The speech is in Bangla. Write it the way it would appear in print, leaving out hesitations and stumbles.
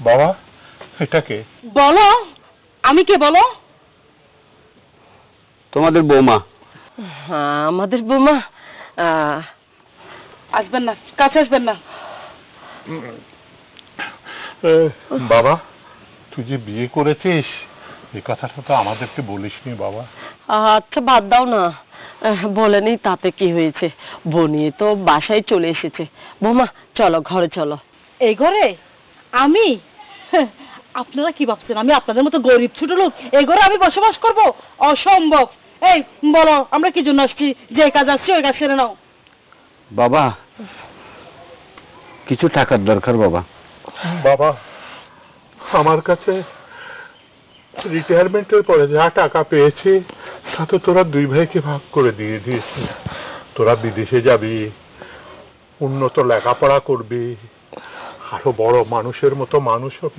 বাবা, এটা কে? বলো, আমি কে বলো? তোমাদের বৌমা। আমাদের বৌমা। আসবেন না, কাছে আসবেন না। বাবা, তুই যে বিয়ে করেছিস এই কথাটা তো আমাদেরকে বলিসনি বাবা। আচ্ছা বাদ দাও না, বলেনি তাতে কি হয়েছে, বনিয়ে তো বাসায় চলে এসেছে। বৌমা চলো ঘরে চলো। এই ঘরে আমি? আপনারা কি ভাবছেন আমি আপনাদের মতো গরিব ছোট লোক এই ঘরে আমি বসবাস করব? অসম্ভব। এই বলো আমরা কি জন্য আসছি, যে কাজ আসছি ওই কাজ সেরে নাও। বাবা, কিছু টাকার দরকার বাবা। বাবা, আমার কাছে রিটায়ারমেন্টের পরে যা টাকা পেয়েছি তা তো তোরা দুই ভাইকে ভাগ করে দিয়ে দিয়েছিস। তোরা বিদেশে যাবি, উন্নত লেখাপড়া করবি, আরো বড় মানুষের মতো মানুষ হবি।